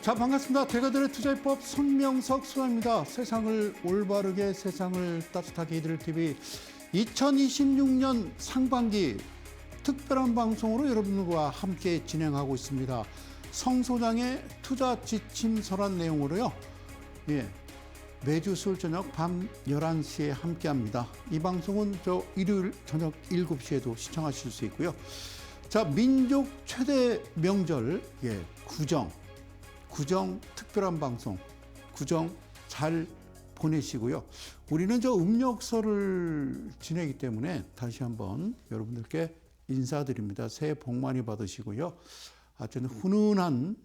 자, 반갑습니다. 대가들의 투자법 손명석 수사입니다. 세상을 올바르게, 세상을 따뜻하게 이들 TV 2026년 상반기 특별한 방송으로 여러분들과 함께 진행하고 있습니다. 성 소장의 투자 지침서란 내용으로요. 매주 수요일 저녁 밤 11시에 함께합니다. 이 방송은 일요일 저녁 7시에도 시청하실 수 있고요. 자, 민족 최대 명절 구정 특별한 방송, 구정 잘 보내시고요. 우리는 음력설을 지내기 때문에 다시 한번 여러분들께 인사드립니다. 새해 복 많이 받으시고요. 아주 훈훈한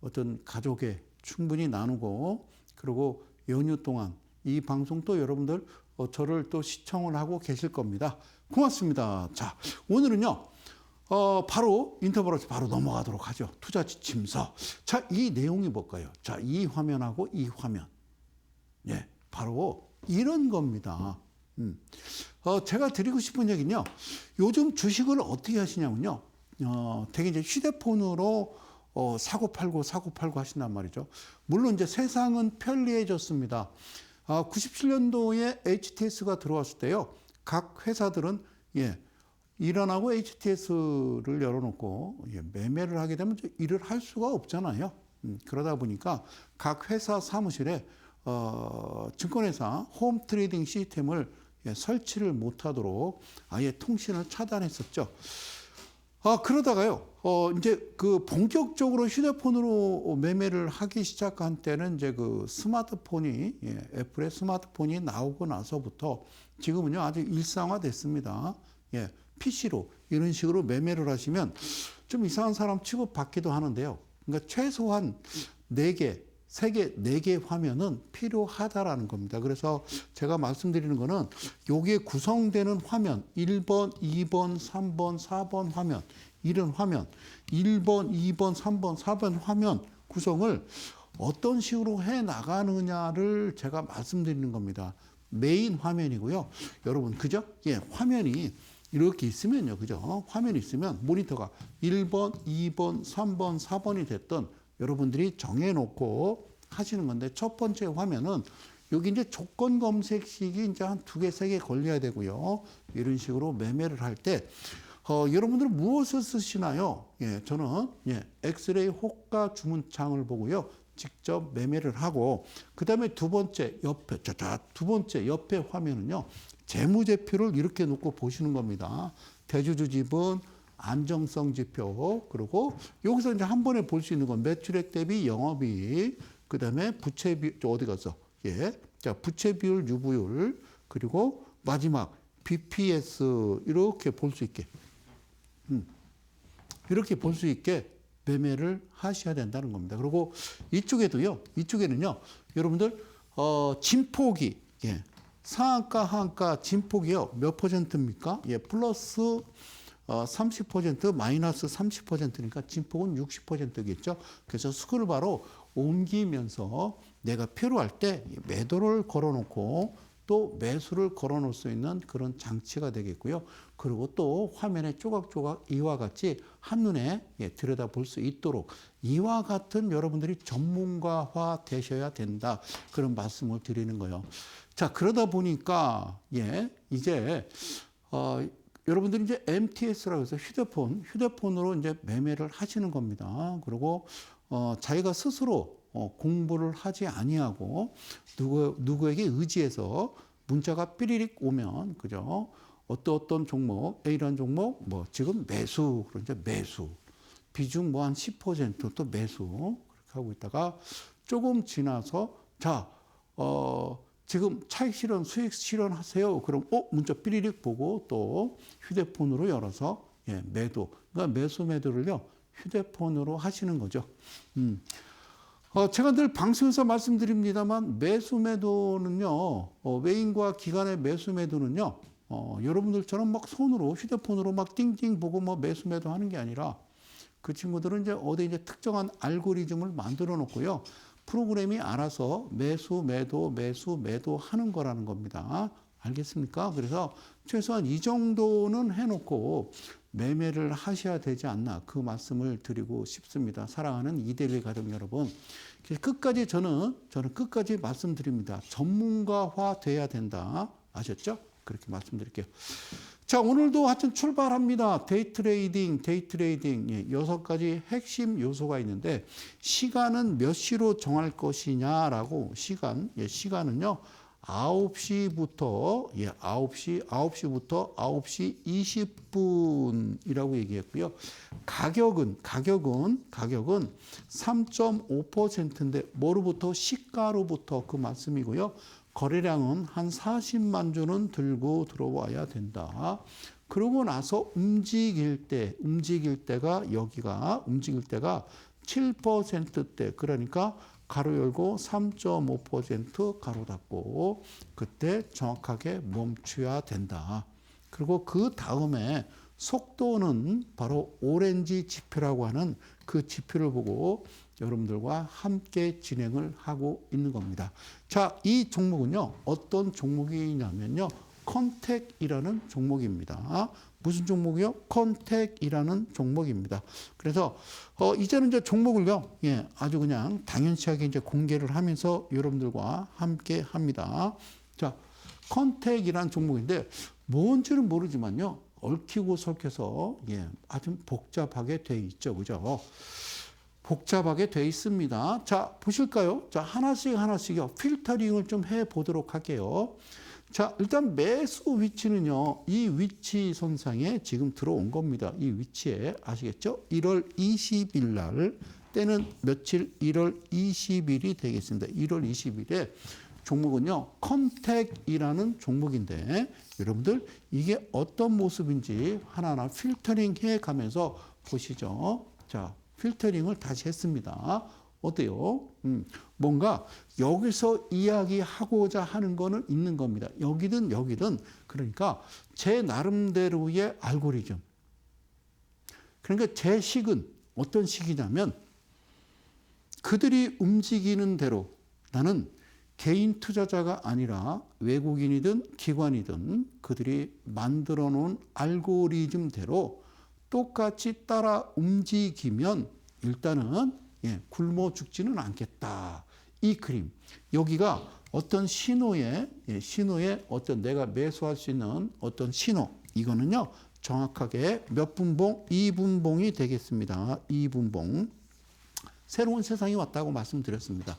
어떤 가족에 충분히 나누고, 그리고 연휴 동안 이 방송도 여러분들 저를 또 시청을 하고 계실 겁니다. 고맙습니다. 자, 오늘은요. 바로 인터뷰로 바로 넘어가도록 하죠. 투자 지침서. 자, 이 내용이 뭘까요? 자, 이 화면하고 이 화면. 바로 이런 겁니다. 제가 드리고 싶은 얘기는요. 요즘 주식을 어떻게 하시냐면요. 되게 이제 휴대폰으로 사고 팔고 하신단 말이죠. 물론 이제 세상은 편리해졌습니다. 97년도에 HTS가 들어왔을 때요. 각 회사들은 일어나고 HTS를 열어놓고 매매를 하게 되면 일을 할 수가 없잖아요. 그러다 보니까 각 회사 사무실에 증권회사 홈 트레이딩 시스템을 설치를 못하도록 아예 통신을 차단했었죠. 그러다가요, 이제 본격적으로 휴대폰으로 매매를 하기 시작한 때는 이제 스마트폰이, 애플의 스마트폰이 나오고 나서부터 지금은요, 아주 일상화됐습니다. PC로 이런 식으로 매매를 하시면 좀 이상한 사람 취급받기도 하는데요. 그러니까 최소한 4개, 4개 화면은 필요하다라는 겁니다. 그래서 제가 말씀드리는 거는 여기에 구성되는 화면, 1번, 2번, 3번, 4번 화면, 이런 화면, 1번, 2번, 3번, 4번 화면 구성을 어떤 식으로 해 나가느냐를 제가 말씀드리는 겁니다. 메인 화면이고요. 여러분, 그죠? 화면이 이렇게 있으면요. 그죠? 화면이 있으면 모니터가 1번, 2번, 3번, 4번이 됐던 여러분들이 정해놓고 하시는 건데, 첫 번째 화면은 여기 이제 조건 검색식이 이제 한 2개, 3개 걸려야 되고요. 이런 식으로 매매를 할 때, 여러분들은 무엇을 쓰시나요? 저는, 엑스레이 호가 주문창을 보고요. 직접 매매를 하고, 그 다음에 두 번째 옆에 화면은요. 재무제표를 이렇게 놓고 보시는 겁니다. 대주주 지분, 안정성 지표, 그리고 여기서 이제 한 번에 볼 수 있는 건 매출액 대비 영업이익, 그 다음에 부채 비율, 어디 갔어? 자, 부채 비율, 유보율, 그리고 마지막 BPS 이렇게 볼 수 있게, 이렇게 볼 수 있게 매매를 하셔야 된다는 겁니다. 그리고 이쪽에는요, 여러분들 진폭이 상한가, 하한가 진폭이요. 몇 퍼센트입니까? 플러스 30%, 마이너스 30%니까 진폭은 60%겠죠. 그래서 스크롤바로 옮기면서 내가 필요할 때 매도를 걸어놓고 또 매수를 걸어놓을 수 있는 그런 장치가 되겠고요. 그리고 또 화면에 조각조각 이와 같이 한눈에 들여다볼 수 있도록 이와 같은 여러분들이 전문가화 되셔야 된다. 그런 말씀을 드리는 거예요. 자, 그러다 보니까 이제 여러분들이 이제 MTS라고 해서 휴대폰으로 이제 매매를 하시는 겁니다. 그리고 자기가 스스로 공부를 하지 아니하고 누구에게 의지해서 문자가 삐리릭 오면, 그죠? 어떤 종목, A라는 종목, 지금 매수, 그런데 매수. 비중 한 10% 또 매수. 그렇게 하고 있다가 조금 지나서, 자, 지금 차익 실현, 수익 실현하세요. 그럼, 문자 삐리릭 보고 또 휴대폰으로 열어서, 매도. 그러니까 매수매도를요, 휴대폰으로 하시는 거죠. 제가 늘 방송에서 말씀드립니다만, 매수매도는요, 외인과 기관의 매수매도는요, 여러분들처럼 손으로, 휴대폰으로 띵띵 보고 매수매도 하는 게 아니라, 그 친구들은 이제 특정한 알고리즘을 만들어 놓고요. 프로그램이 알아서 매수, 매도 하는 거라는 겁니다. 알겠습니까? 그래서 최소한 이 정도는 해놓고 매매를 하셔야 되지 않나 그 말씀을 드리고 싶습니다. 사랑하는 이데일리 가족 여러분, 끝까지 저는 끝까지 말씀드립니다. 전문가화 돼야 된다. 아셨죠? 그렇게 말씀드릴게요. 자, 오늘도 하여튼 출발합니다. 데이 트레이딩. 예, 6가지 핵심 요소가 있는데, 시간은 몇 시로 정할 것이냐라고, 시간은요, 9시부터 9시 20분이라고 얘기했고요. 가격은 3.5%인데, 뭐로부터? 시가로부터 그 말씀이고요. 거래량은 한 40만 주는 들고 들어와야 된다. 그러고 나서 움직일 때가 7%대, 그러니까 가로 열고 3.5% 가로 닫고, 그때 정확하게 멈춰야 된다. 그리고 그 다음에 속도는 바로 오렌지 지표라고 하는 그 지표를 보고 여러분들과 함께 진행을 하고 있는 겁니다. 자, 이 종목은요, 어떤 종목이냐면요, 컨택이라는 종목입니다. 무슨 종목이요? 컨택이라는 종목입니다. 그래서 이제는 이제 종목을요, 아주 그냥 당연시하게 이제 공개를 하면서 여러분들과 함께 합니다. 자, 컨택이라는 종목인데 뭔지는 모르지만요, 얽히고 설켜서 아주 복잡하게 돼 있죠, 그죠? 복잡하게 돼 있습니다. 자, 보실까요? 자, 하나씩요, 필터링을 좀 해 보도록 할게요. 자, 일단 매수 위치는요, 이 위치 선상에 지금 들어온 겁니다. 이 위치에, 아시겠죠? 1월 20일 날, 때는 며칠? 1월 20일이 되겠습니다. 1월 20일에 종목은요, 컨택이라는 종목인데, 여러분들, 이게 어떤 모습인지 하나하나 필터링 해 가면서 보시죠. 자, 필터링을 다시 했습니다. 어때요? 뭔가 여기서 이야기하고자 하는 거는 있는 겁니다. 여기든 그러니까 제 나름대로의 알고리즘. 그러니까 제 식은 어떤 식이냐면 그들이 움직이는 대로 나는 개인 투자자가 아니라 외국인이든 기관이든 그들이 만들어 놓은 알고리즘대로 똑같이 따라 움직이면 일단은 굶어 죽지는 않겠다. 이 그림. 여기가 어떤 신호에 어떤 내가 매수할 수 있는 어떤 신호. 이거는요, 정확하게 몇 분봉? 2분봉이 되겠습니다. 2분봉. 새로운 세상이 왔다고 말씀드렸습니다.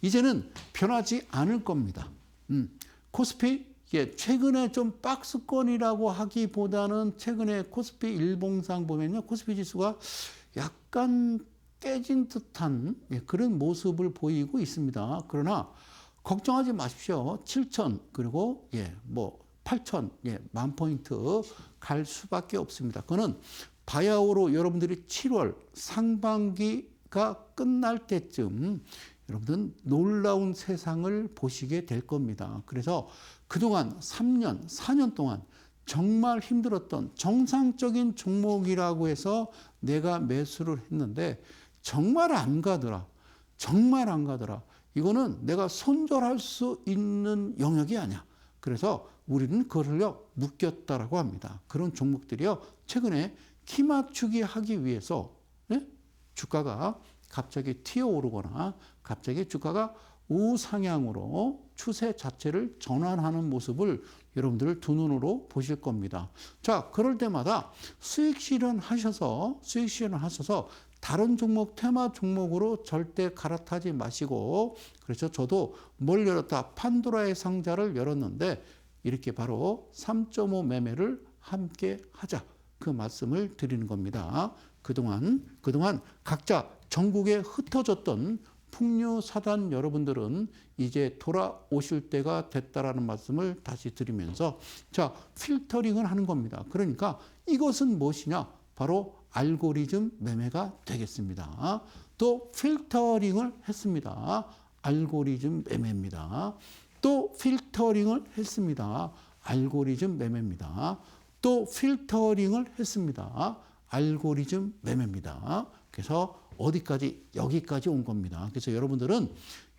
이제는 변하지 않을 겁니다. 코스피 최근에 좀 박스권이라고 하기보다는 최근에 코스피 일봉상 보면요, 코스피 지수가 약간 깨진 듯한 그런 모습을 보이고 있습니다. 그러나 걱정하지 마십시오. 7천 그리고 8천 10,000포인트 갈 수밖에 없습니다. 그거는 바야흐로 여러분들이 7월 상반기가 끝날 때쯤 여러분들은 놀라운 세상을 보시게 될 겁니다. 그래서 그동안 3년, 4년 동안 정말 힘들었던 정상적인 종목이라고 해서 내가 매수를 했는데 정말 안 가더라. 이거는 내가 손절할 수 있는 영역이 아니야. 그래서 우리는 그걸요, 묶였다라고 합니다. 그런 종목들이요, 최근에 키 맞추기 하기 위해서 주가가 갑자기 튀어오르거나 갑자기 주가가 우상향으로 추세 자체를 전환하는 모습을 여러분들 두 눈으로 보실 겁니다. 자, 그럴 때마다 수익 실현하셔서 다른 종목, 테마 종목으로 절대 갈아타지 마시고, 그래서 저도 뭘 열었다? 판도라의 상자를 열었는데 이렇게 바로 3.5 매매를 함께 하자. 그 말씀을 드리는 겁니다. 그동안 각자 전국에 흩어졌던 풍류 사단 여러분들은 이제 돌아오실 때가 됐다라는 말씀을 다시 드리면서, 자, 필터링을 하는 겁니다. 그러니까 이것은 무엇이냐? 바로 알고리즘 매매가 되겠습니다. 또 필터링을 했습니다. 알고리즘 매매입니다. 또 필터링을 했습니다. 알고리즘 매매입니다. 또 필터링을 했습니다. 알고리즘 매매입니다. 그래서 어디까지? 여기까지 온 겁니다. 그래서 여러분들은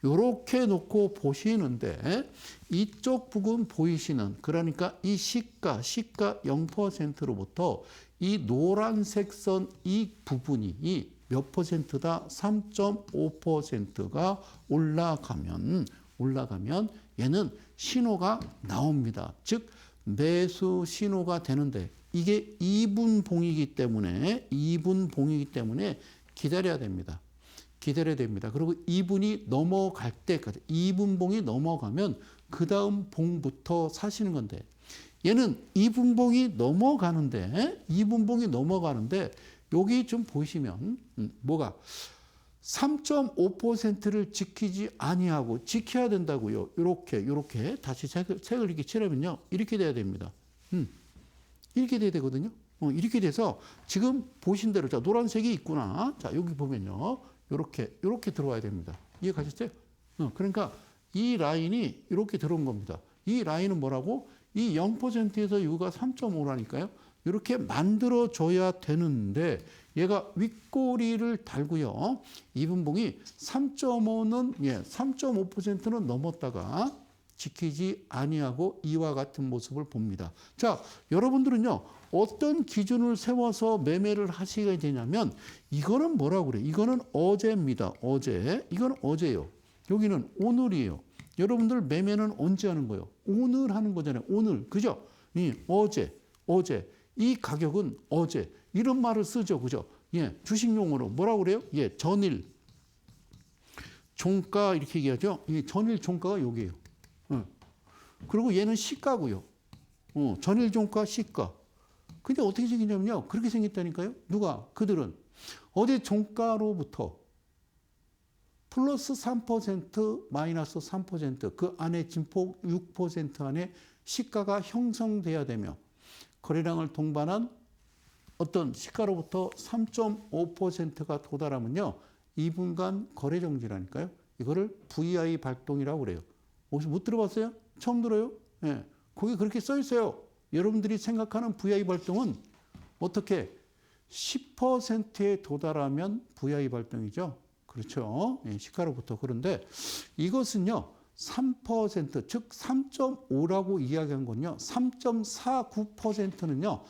이렇게 놓고 보시는데 이쪽 부분 보이시는, 그러니까 이 시가 0%로부터 이 노란색 선 이 부분이 몇 퍼센트다? 3.5%가 올라가면 얘는 신호가 나옵니다. 즉 매수 신호가 되는데 이게 2분봉이기 때문에 기다려야 됩니다. 그리고 2분이 넘어갈 때까지 2분봉이 넘어가면 그 다음 봉부터 사시는 건데 얘는 2분봉이 넘어가는데 여기 좀 보시면 뭐가 3.5%를 지키지 아니하고 지켜야 된다고요. 이렇게 다시 색을 이렇게 칠하면요. 이렇게 돼야 됩니다. 이렇게 돼야 되거든요. 이렇게 돼서 지금 보신 대로 자 노란색이 있구나. 자 여기 보면요. 이렇게 들어와야 됩니다. 이해 가셨어요? 그러니까 이 라인이 이렇게 들어온 겁니다. 이 라인은 뭐라고? 이 0%에서 여기가 3.5라니까요. 이렇게 만들어줘야 되는데 얘가 윗꼬리를 달고요. 이분봉이 3.5%는 넘었다가 지키지 아니하고 이와 같은 모습을 봅니다. 자, 여러분들은요. 어떤 기준을 세워서 매매를 하시게 되냐면 이거는 뭐라고 그래요? 이거는 어제입니다. 이거는 어제예요. 여기는 오늘이에요. 여러분들 매매는 언제 하는 거예요? 오늘 하는 거잖아요. 오늘. 그죠? 어제. 이 가격은 어제. 이런 말을 쓰죠. 그죠? 주식용어로 뭐라고 그래요? 전일. 종가 이렇게 얘기하죠. 전일 종가가 여기예요. 그리고 얘는 시가고요. 전일 종가, 시가. 근데 어떻게 생기냐면요. 그렇게 생겼다니까요. 누가? 그들은 어제 종가로부터 플러스 3%, 마이너스 3%, 그 안에 진폭 6% 안에 시가가 형성돼야 되며 거래량을 동반한 어떤 시가로부터 3.5%가 도달하면요. 2분간 거래 정지라니까요. 이거를 VI 발동이라고 그래요. 혹시 못 들어봤어요? 처음 들어요? 거기 그렇게 써 있어요. 여러분들이 생각하는 VI 발동은 어떻게 10%에 도달하면 VI 발동이죠. 그렇죠. 시가로부터. 그런데 이것은요. 3%, 즉 3.5라고 이야기한 건요. 3.49%는요.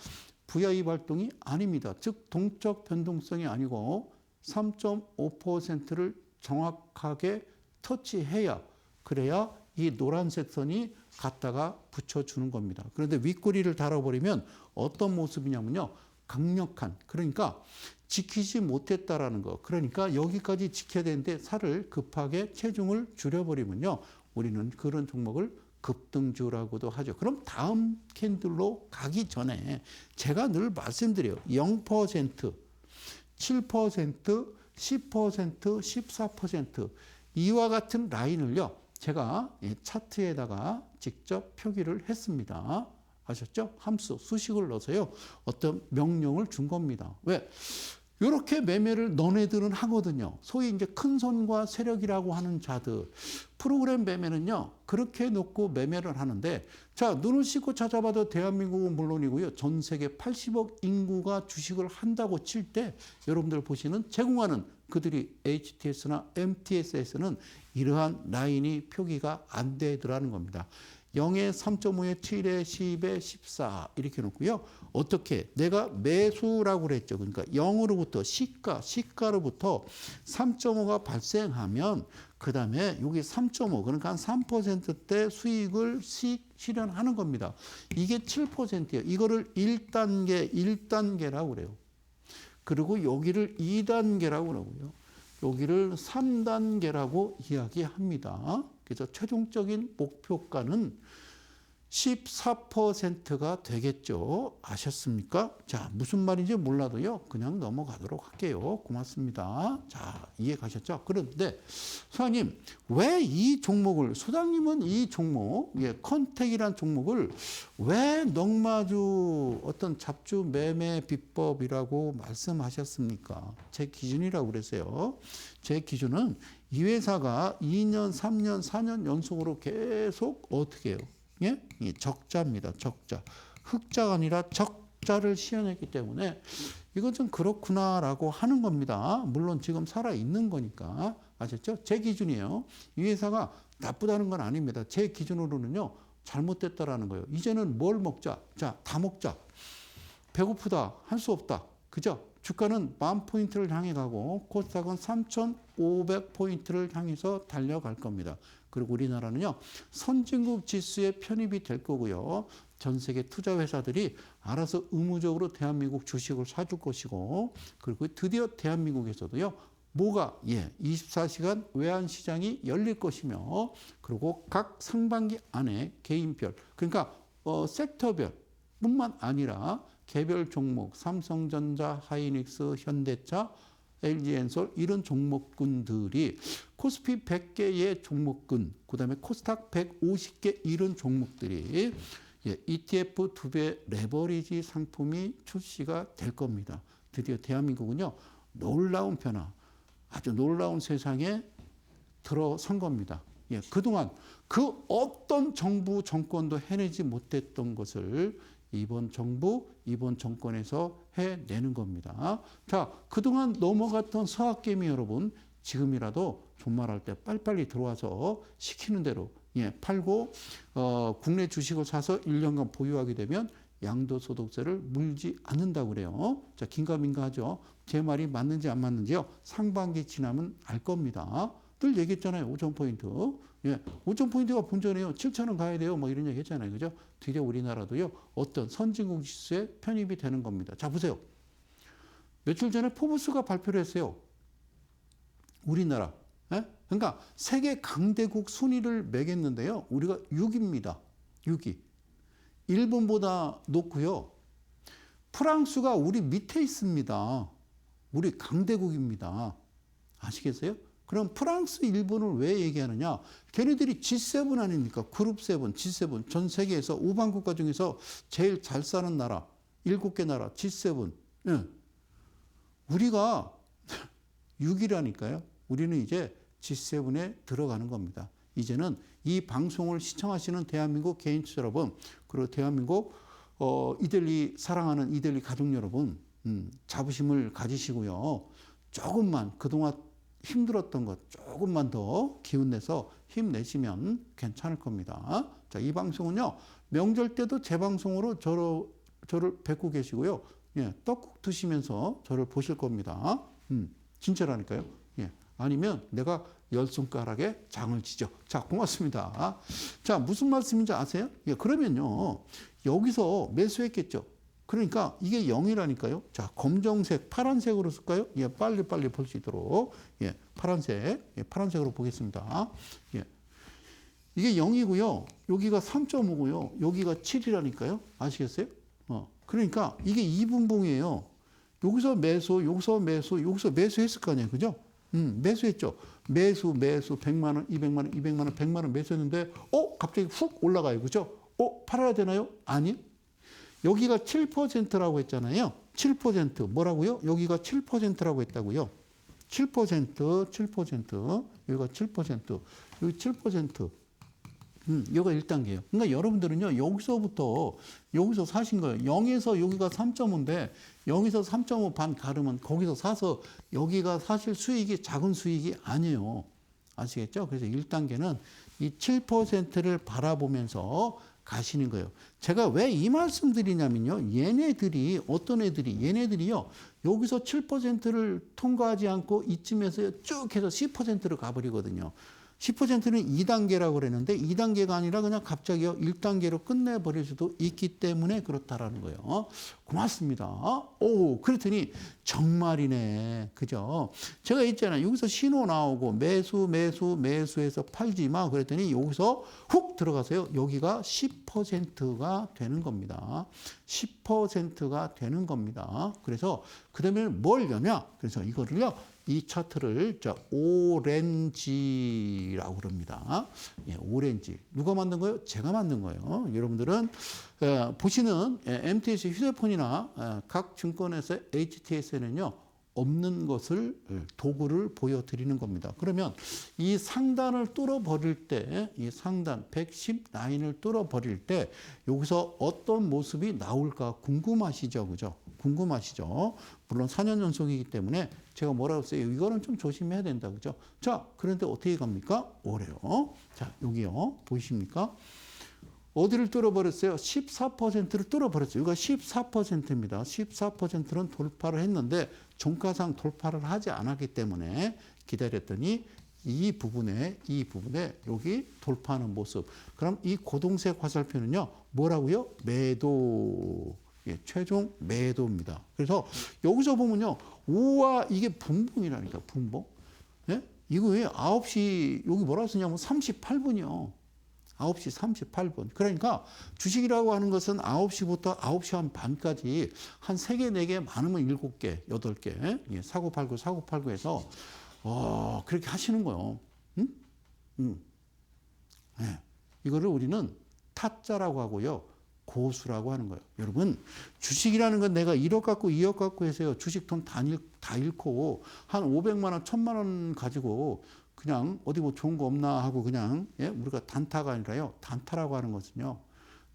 VI 발동이 아닙니다. 즉 동적 변동성이 아니고 3.5%를 정확하게 터치해야 그래야 이 노란색 선이 갖다가 붙여주는 겁니다. 그런데 윗꼬리를 달아버리면 어떤 모습이냐면요. 강력한, 그러니까 지키지 못했다라는 거. 그러니까 여기까지 지켜야 되는데 살을 급하게 체중을 줄여버리면요. 우리는 그런 종목을 급등주라고도 하죠. 그럼 다음 캔들로 가기 전에 제가 늘 말씀드려요. 0%, 7%, 10%, 14% 이와 같은 라인을요. 제가 차트에다가 직접 표기를 했습니다. 아셨죠? 함수, 수식을 넣어서요. 어떤 명령을 준 겁니다. 왜? 이렇게 매매를 너네들은 하거든요. 소위 이제 큰 손과 세력이라고 하는 자들. 프로그램 매매는요. 그렇게 놓고 매매를 하는데 자, 눈을 씻고 찾아봐도 대한민국은 물론이고요. 전 세계 80억 인구가 주식을 한다고 칠 때 여러분들 보시는 제공하는 그들이 HTS나 MTS에서는 이러한 라인이 표기가 안 되더라는 겁니다. 0에 3.5에 7에 10에 14 이렇게 놓고요. 어떻게? 내가 매수라고 그랬죠. 그러니까 0으로부터 시가로부터 3.5가 발생하면 그 다음에 여기 3.5 그러니까 한 3%대 수익을 실현하는 겁니다. 이게 7%예요. 이거를 1단계라고 그래요. 그리고 여기를 2단계라고 그러고요. 여기를 3단계라고 이야기합니다. 그래서 최종적인 목표가는 14%가 되겠죠. 아셨습니까? 자, 무슨 말인지 몰라도요. 그냥 넘어가도록 할게요. 고맙습니다. 자, 이해 가셨죠? 그런데 소장님, 왜 이 종목을 소장님은 이 종목, 컨택이란 종목을 왜 넉마주 어떤 잡주 매매 비법이라고 말씀하셨습니까? 제 기준이라고 그랬어요. 제 기준은 이 회사가 2년, 3년, 4년 연속으로 계속 어떻게 해요? 적자입니다. 적자. 흑자가 아니라 적자를 시현했기 때문에 이건 좀 그렇구나라고 하는 겁니다. 물론 지금 살아있는 거니까. 아셨죠? 제 기준이에요. 이 회사가 나쁘다는 건 아닙니다. 제 기준으로는요. 잘못됐다라는 거예요. 이제는 뭘 먹자? 자, 다 먹자. 배고프다, 할 수 없다. 그죠? 주가는 10,000포인트를 향해 가고 코스닥은 3,500포인트를 향해서 달려갈 겁니다. 그리고 우리나라는요, 선진국 지수에 편입이 될 거고요. 전 세계 투자 회사들이 알아서 의무적으로 대한민국 주식을 사줄 것이고, 그리고 드디어 대한민국에서도요, 뭐가 24시간 외환 시장이 열릴 것이며, 그리고 각 상반기 안에 개인별, 그러니까 섹터별 뿐만 아니라 개별 종목, 삼성전자, 하이닉스, 현대차, LG엔솔 이런 종목군들이 코스피 100개의 종목군, 그다음에 코스닥 150개 이런 종목들이 ETF 2배 레버리지 상품이 출시가 될 겁니다. 드디어 대한민국은요, 놀라운 변화, 아주 놀라운 세상에 들어선 겁니다. 그동안 그 어떤 정부 정권도 해내지 못했던 것을 이번 정부, 이번 정권에서 해내는 겁니다. 자, 그동안 넘어갔던 서학개미 여러분, 지금이라도 존말할 때 빨리빨리 들어와서 시키는 대로 팔고 국내 주식을 사서 1년간 보유하게 되면 양도소득세를 물지 않는다고 그래요. 자, 긴가민가하죠. 제 말이 맞는지 안 맞는지요. 상반기 지나면 알 겁니다. 늘 얘기했잖아요. 5,000포인트. 5,000포인트가 본전이에요. 7,000원 가야 돼요. 뭐 이런 얘기 했잖아요. 그죠? 드디어 우리나라도요, 어떤 선진국 지수에 편입이 되는 겁니다. 자, 보세요. 며칠 전에 포브스가 발표를 했어요. 우리나라. 그러니까 세계 강대국 순위를 매겼는데요. 우리가 6위입니다. 6위. 일본보다 높고요. 프랑스가 우리 밑에 있습니다. 우리 강대국입니다. 아시겠어요? 그럼 프랑스, 일본을 왜 얘기하느냐? 걔네들이 G7 아닙니까? 그룹 7, G7. 전 세계에서 우방국가 중에서 제일 잘 사는 나라, 7개 나라, G7. 우리가 6위라니까요. 우리는 이제 G7에 들어가는 겁니다. 이제는 이 방송을 시청하시는 대한민국 개인 투자 여러분, 그리고 대한민국 이들리 사랑하는 이들리 가족 여러분, 자부심을 가지시고요. 조금만 그동안 힘들었던 것 조금만 더 기운내서 힘내시면 괜찮을 겁니다. 자, 이 방송은요, 명절 때도 제 방송으로 저를 뵙고 계시고요. 떡국 드시면서 저를 보실 겁니다. 진짜라니까요. 아니면 내가 10손가락에 장을 지죠. 자, 고맙습니다. 자, 무슨 말씀인지 아세요? 그러면요, 여기서 매수했겠죠. 그러니까 이게 0이라니까요. 자, 검정색, 파란색으로 쓸까요? 빨리빨리 볼 수 있도록. 파란색, 파란색으로 보겠습니다. 이게 0이고요. 여기가 3.5고요. 여기가 7이라니까요. 아시겠어요? 그러니까 이게 2분봉이에요. 여기서 매수, 여기서 매수, 여기서 매수했을 거 아니에요. 그죠? 매수했죠. 매수, 100만 원, 200만 원, 200만 원, 100만 원 매수했는데, 갑자기 훅 올라가요. 그죠? 팔아야 되나요? 아니. 여기가 7%라고 했잖아요. 7%. 뭐라고요? 여기가 7%라고 했다고요. 7%. 여기가 7%. 여기 7%. 여기가 1단계예요. 그러니까 여러분들은요, 여기서 사신 거예요. 0에서 여기가 3.5인데, 0에서 3.5 반 가르면 거기서 사서 여기가 사실 수익이 작은 수익이 아니에요. 아시겠죠? 그래서 1단계는 이 7%를 바라보면서 가시는 거예요. 제가 왜 이 말씀 드리냐면요. 얘네들이요. 여기서 7%를 통과하지 않고 이쯤에서 쭉 해서 10%로 가버리거든요. 10%는 2단계라고 그랬는데 2단계가 아니라 그냥 갑자기요 1단계로 끝내버릴 수도 있기 때문에 그렇다라는 거예요. 고맙습니다. 그랬더니 정말이네. 그죠? 제가 있잖아요. 여기서 신호 나오고 매수해서 팔지 마. 그랬더니 여기서 훅 들어가서요. 여기가 10%가 되는 겁니다. 10%가 되는 겁니다. 그래서 그 다음에 뭘 여냐? 그래서 이거를요. 이 차트를 오렌지라고 그럽니다. 오렌지. 누가 만든 거예요? 제가 만든 거예요. 여러분들은 보시는 MTS 휴대폰이나 각 증권에서 HTS에는요. 없는 것을 도구를 보여드리는 겁니다. 그러면 이 상단을 뚫어버릴 때, 이 상단 110 라인을 뚫어버릴 때 여기서 어떤 모습이 나올까 궁금하시죠? 그죠? 궁금하시죠? 물론 4년 연속이기 때문에 제가 뭐라고 했어요? 이거는 좀 조심해야 된다. 그죠? 자, 그런데 어떻게 갑니까? 오래요. 자, 여기요. 보이십니까? 어디를 뚫어버렸어요? 14%를 뚫어버렸어요. 이거 14%입니다. 14%는 돌파를 했는데 종가상 돌파를 하지 않았기 때문에 기다렸더니 이 부분에 여기 돌파하는 모습. 그럼 이 고동색 화살표는요. 뭐라고요? 매도. 예, 최종 매도입니다. 그래서 여기서 보면요. 우와 이게 분봉이라니까 분봉. 예? 이거 왜 9시 여기 뭐라고 쓰냐면 38분이요. 9시 38분. 그러니까 주식이라고 하는 것은 9시부터 9시 한 반까지 한 3개, 4개, 많으면 7개, 8개. 예, 사고 팔고 해서 그렇게 하시는 거예요. 응? 예, 이거를 우리는 타짜라고 하고요. 고수라고 하는 거예요. 여러분, 주식이라는 건 내가 1억 갖고 2억 갖고 해서요. 주식 돈 다 잃고 한 500만 원, 1000만 원 가지고 그냥 어디 뭐 좋은 거 없나 하고 그냥 예? 우리가 단타가 아니라요. 단타라고 하는 것은요.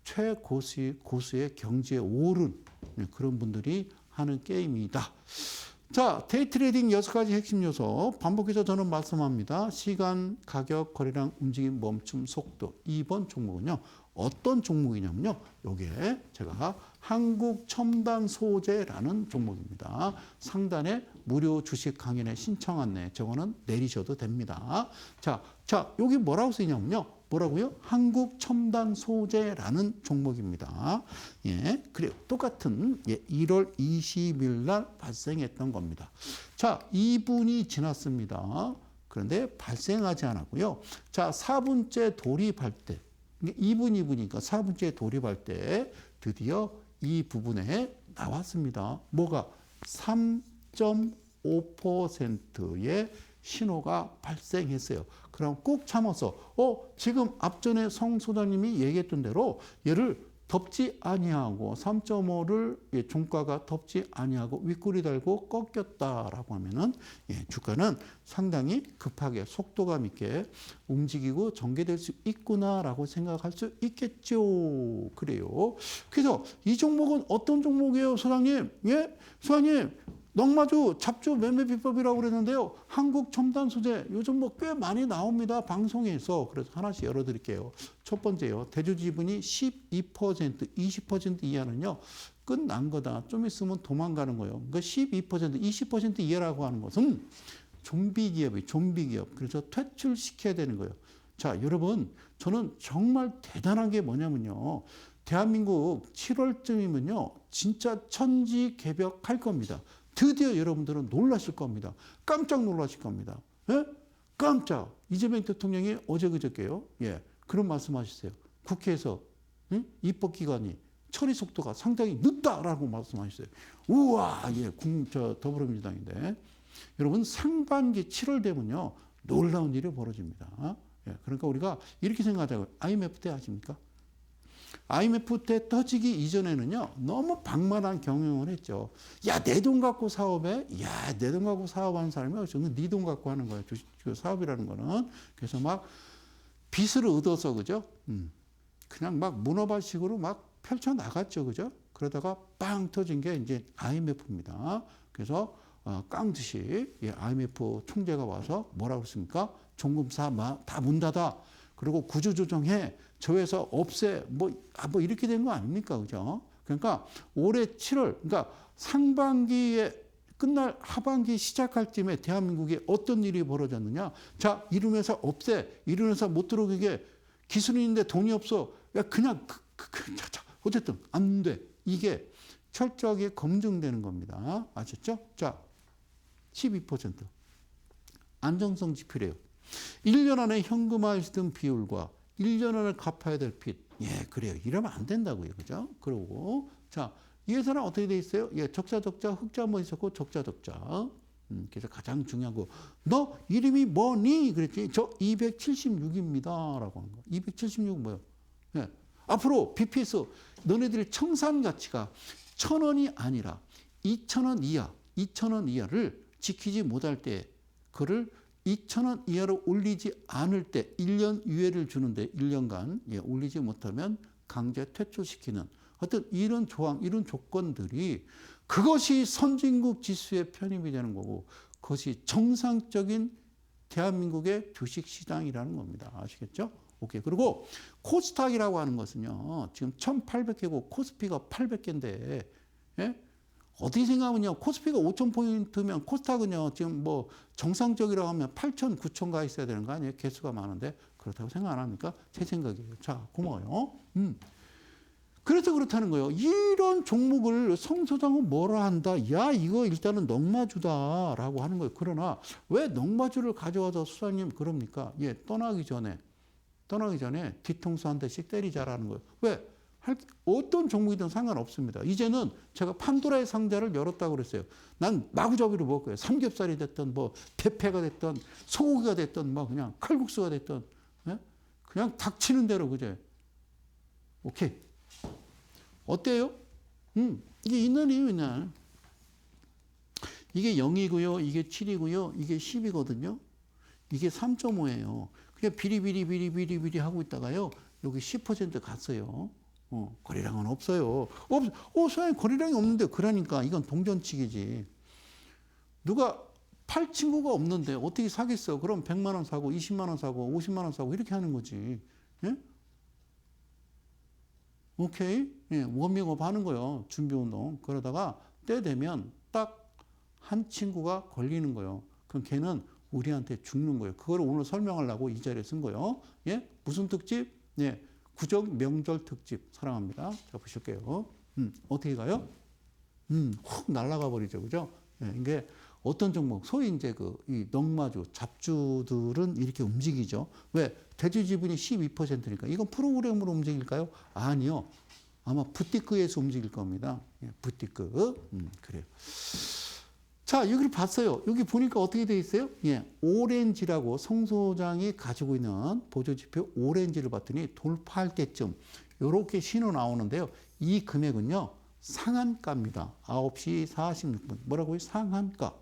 최고수의 경지에 오른 그런 분들이 하는 게임이다. 자, 데이트레이딩 6가지 핵심 요소 반복해서 저는 말씀합니다. 시간, 가격, 거래량, 움직임, 멈춤, 속도. 2번 종목은요. 어떤 종목이냐면요. 요게 제가 한국첨단소재라는 종목입니다. 상단에 무료 주식 강연에 신청 안내 저거는 내리셔도 됩니다. 자, 여기 뭐라고 쓰이냐면요. 뭐라고요? 한국첨단소재라는 종목입니다. 예, 그래요. 똑같은 1월 20일 날 발생했던 겁니다. 자, 2분이 지났습니다. 그런데 발생하지 않았고요. 자, 4분째 돌입할 때 2분이니까 4분째 돌입할 때 드디어 이 부분에 나왔습니다. 뭐가? 3.5%의 신호가 발생했어요. 그럼 꾹 참아서 지금 앞전에 성 소장님이 얘기했던 대로 얘를 덮지 아니하고 3.5를 종가가 덮지 아니하고 윗꼬리 달고 꺾였다라고 하면은 주가는 상당히 급하게 속도감 있게 움직이고 전개될 수 있구나라고 생각할 수 있겠죠. 그래요. 그래서 이 종목은 어떤 종목이에요, 소장님? 예, 소장님. 넉마주 잡주 매매 비법이라고 그랬는데요. 한국첨단소재 요즘 뭐 꽤 많이 나옵니다. 방송에서. 그래서 하나씩 열어드릴게요. 첫 번째요. 대주지분이 12%, 20% 이하는요. 끝난 거다. 좀 있으면 도망가는 거예요. 그러니까 12%, 20% 이하라고 하는 것은 좀비 기업. 그래서 퇴출시켜야 되는 거예요. 자, 여러분. 저는 정말 대단한 게 뭐냐면요. 대한민국 7월쯤이면요. 진짜 천지개벽할 겁니다. 드디어 여러분들은 놀라실 겁니다. 깜짝 놀라실 겁니다. 예? 깜짝. 이재명 대통령이 어제 그저께요. 예. 그런 말씀하셨어요. 국회에서 입법기관이 처리 속도가 상당히 늦다라고 말씀하셨어요. 우와, 예. 더불어민주당인데. 여러분 상반기 7월 되면요. 놀라운 일이 벌어집니다. 예. 그러니까 우리가 이렇게 생각하자고요. IMF 때 아십니까? IMF 때 터지기 이전에는요, 너무 방만한 경영을 했죠. 야, 내 돈 갖고 사업해? 야, 내 돈 갖고 사업하는 사람이 어디서? 네 돈 갖고 하는 거예요. 주식 사업이라는 거는. 그래서 막 빚을 얻어서, 그죠? 그냥 막 문어발식으로 막 펼쳐나갔죠. 그죠? 그러다가 빵 터진 게 이제 IMF입니다. 그래서 깡듯이 IMF 총재가 와서 뭐라고 했습니까? 종금사 다 문 닫아. 그리고 구조조정해. 저 회사 없애. 뭐 이렇게 된 거 아닙니까? 그죠? 그러니까 올해 7월, 그러니까 상반기에 끝날 하반기 시작할 쯤에 대한민국에 어떤 일이 벌어졌느냐. 자, 이런 회사 없애. 이런 회사 못 들어오게 기술이 있는데 돈이 없어. 야, 그냥, 어쨌든 안 돼. 이게 철저하게 검증되는 겁니다. 아셨죠? 자, 12%. 안정성 지표래요. 1년 안에 현금화했던 비율과 1년 안에 갚아야 될 빚. 예, 그래요. 이러면 안 된다고요. 그죠? 그러고, 자, 이 회사는 어떻게 돼 있어요? 예, 적자, 흑자 한번 있었고, 적자. 그래서 가장 중요한 거. 너 이름이 뭐니? 그랬더니 저 276입니다. 라고 하는 거. 276은 뭐예요? 예. 앞으로 BPS, 너네들의 청산 가치가 1,000원이 아니라 2,000원 이하, 2,000원 이하를 지키지 못할 때, 그를 2,000원 이하로 올리지 않을 때 1년 유예를 주는데 1년간 올리지 못하면 강제 퇴출시키는 어떤 이런 조항, 이런 조건들이 그것이 선진국 지수에 편입이 되는 거고 그것이 정상적인 대한민국의 주식시장이라는 겁니다. 아시겠죠? 오케이. 그리고 코스닥이라고 하는 것은요. 지금 1800개고 코스피가 800개인데 예? 어떻게 생각하면요. 코스피가 5000포인트면 코스닥은요. 지금 뭐 정상적이라고 하면 8000, 9000 가 있어야 되는 거 아니에요? 개수가 많은데 그렇다고 생각 안 합니까? 제 생각이에요. 자, 고마워요. 그래서 그렇다는 거예요. 이런 종목을 성 소장은 뭐라 한다? 야, 이거 일단은 넉마주다라고 하는 거예요. 그러나 왜 넉마주를 가져와서 수사님 그럽니까? 예, 떠나기 전에 뒤통수 한 대씩 때리자라는 거예요. 왜? 어떤 종목이든 상관없습니다. 이제는 제가 판도라의 상자를 열었다고 그랬어요. 난 마구잡이로 먹을 거예요. 삼겹살이 됐든 뭐 대패가 됐든 소고기가 됐든 뭐 그냥 칼국수가 됐든 예? 그냥 닥치는 대로 그제. 오케이. 어때요? 이게 있는 이유냐? 이게 0이고요. 이게 7이고요. 이게 10이거든요. 이게 3.5예요. 그냥 비리비리 하고 있다가요. 여기 10% 갔어요. 거래량은 없어요. 소장님 거래량이 없는데 그러니까 이건 동전치기지. 누가 팔 친구가 없는데 어떻게 사겠어? 그럼 100만 원 사고 20만 원 사고 50만 원 사고 이렇게 하는 거지. 예? 오케이? 예, 워밍업 하는 거예요. 준비운동. 그러다가 때 되면 딱 한 친구가 걸리는 거예요. 그럼 걔는 우리한테 죽는 거예요. 그걸 오늘 설명하려고 이 자리에 쓴 거예요. 예? 무슨 특집? 예. 구정 명절 특집. 사랑합니다. 자, 보실게요. 어떻게 가요? 훅 날아가 버리죠. 그죠? 예, 이게 어떤 종목, 소위 이제 이 넉마주, 잡주들은 이렇게 움직이죠. 왜? 대주 지분이 12%니까. 이건 프로그램으로 움직일까요? 아니요. 아마 부티크에서 움직일 겁니다. 예, 부티크. 그래요. 자, 여기를 봤어요. 여기 보니까 어떻게 돼 있어요? 예, 오렌지라고 성 소장이 가지고 있는 보조지표 오렌지를 봤더니 돌파할 때쯤 이렇게 신호 나오는데요. 이 금액은요. 상한가입니다. 9시 46분. 뭐라고요? 상한가.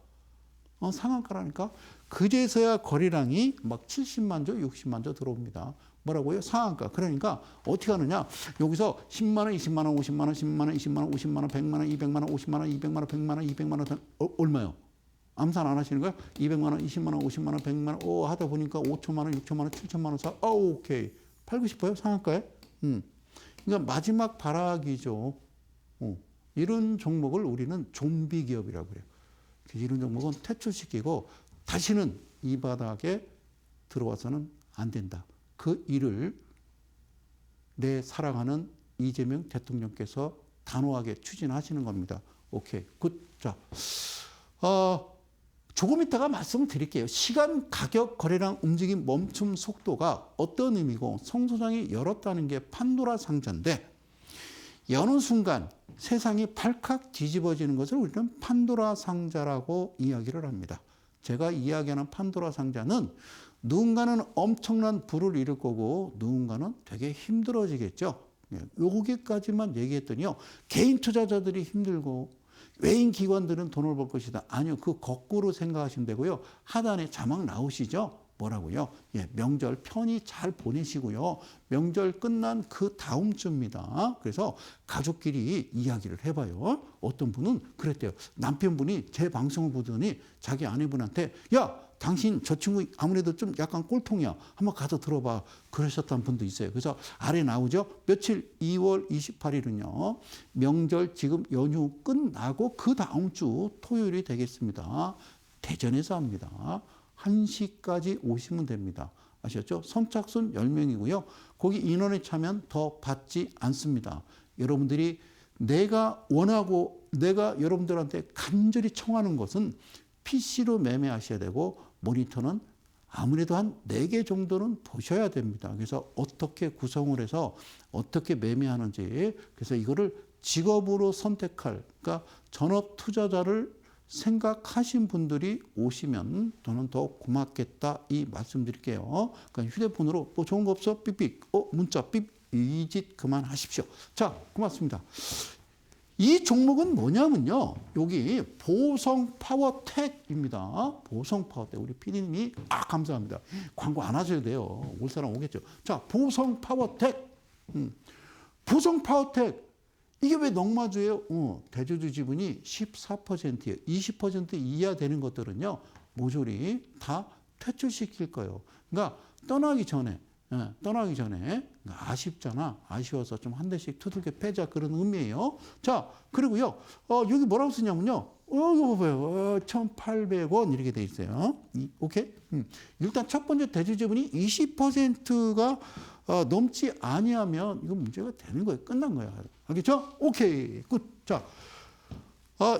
상한가라니까. 그제서야 거래량이 막 70만 조, 60만 조 들어옵니다. 뭐라고요? 상한가. 그러니까 어떻게 하느냐? 여기서 10만 원, 20만 원, 50만 원, 10만 원, 20만 원, 50만 원, 100만 원, 200만 원, 50만 원, 200만 원, 100만 원, 200만 원, 얼마요? 암산 안 하시는 거예요? 200만 원, 20만 원, 50만 원, 100만 원, 하다 보니까 5천만 원, 6천만 원, 7천만 원 사. 오케이. 팔고 싶어요? 상한가에? 그러니까 마지막 발악이죠. 이런 종목을 우리는 좀비 기업이라고 그래요. 이런 종목은 퇴출시키고 다시는 이 바닥에 들어와서는 안 된다. 그 일을 내 사랑하는 이재명 대통령께서 단호하게 추진하시는 겁니다. 오케이. 굿. 자, 조금 이따가 말씀을 드릴게요. 시간, 가격, 거래량, 움직임, 멈춤, 속도가 어떤 의미고 성 소장이 열었다는 게 판도라 상자인데 여는 순간 세상이 발칵 뒤집어지는 것을 우리는 판도라 상자라고 이야기를 합니다. 제가 이야기하는 판도라 상자는 누군가는 엄청난 부를 이룰 거고 누군가는 되게 힘들어지겠죠. 여기까지만 얘기했더니요. 개인 투자자들이 힘들고 외인 기관들은 돈을 벌 것이다. 아니요. 그 거꾸로 생각하시면 되고요. 하단에 자막 나오시죠? 뭐라고요? 예, 명절 편히 잘 보내시고요. 명절 끝난 그 다음 주입니다. 그래서 가족끼리 이야기를 해봐요. 어떤 분은 그랬대요. 남편분이 제 방송을 보더니 자기 아내분한테 야! 당신 저 친구 아무래도 좀 약간 꼴통이야. 한번 가서 들어봐. 그러셨던 분도 있어요. 그래서 아래 나오죠. 며칠 2월 28일은요. 명절 지금 연휴 끝나고 그 다음 주 토요일이 되겠습니다. 대전에서 합니다. 1시까지 오시면 됩니다. 아셨죠? 선착순 10명이고요. 거기 인원에 차면 더 받지 않습니다. 여러분들이 내가 원하고 내가 여러분들한테 간절히 청하는 것은 PC로 매매하셔야 되고 모니터는 아무래도 한 4개 정도는 보셔야 됩니다. 그래서 어떻게 구성을 해서 어떻게 매매하는지 그래서 이거를 직업으로 선택할 그러니까 전업 투자자를 생각하신 분들이 오시면 저는 더 고맙겠다 이 말씀드릴게요. 그러니까 휴대폰으로 뭐 좋은 거 없어? 삑삑. 문자 삑. 이 짓 그만하십시오. 자, 고맙습니다. 이 종목은 뭐냐면요. 여기 보성 파워텍입니다. 보성 파워텍. 우리 PD님이 감사합니다. 광고 안 하셔도 돼요. 올 사람 오겠죠. 자, 보성 파워텍. 보성 파워텍. 이게 왜 넉마주예요? 대주주 지분이 14%예요. 20% 이하 되는 것들은요. 모조리 다 퇴출시킬 거예요. 그러니까 떠나기 전에 예, 떠나기 전에. 아쉽잖아. 아쉬워서 좀 한 대씩 두들겨 패자 그런 의미예요. 자, 그리고요. 여기 뭐라고 쓰냐면요. 이거 봐봐요. 1,800원 이렇게 돼 있어요. 오케이? 일단 첫 번째 대주지분이 20%가 넘지 아니하면 이거 문제가 되는 거예요. 끝난 거야. 알겠죠? 오케이. 굿. 자,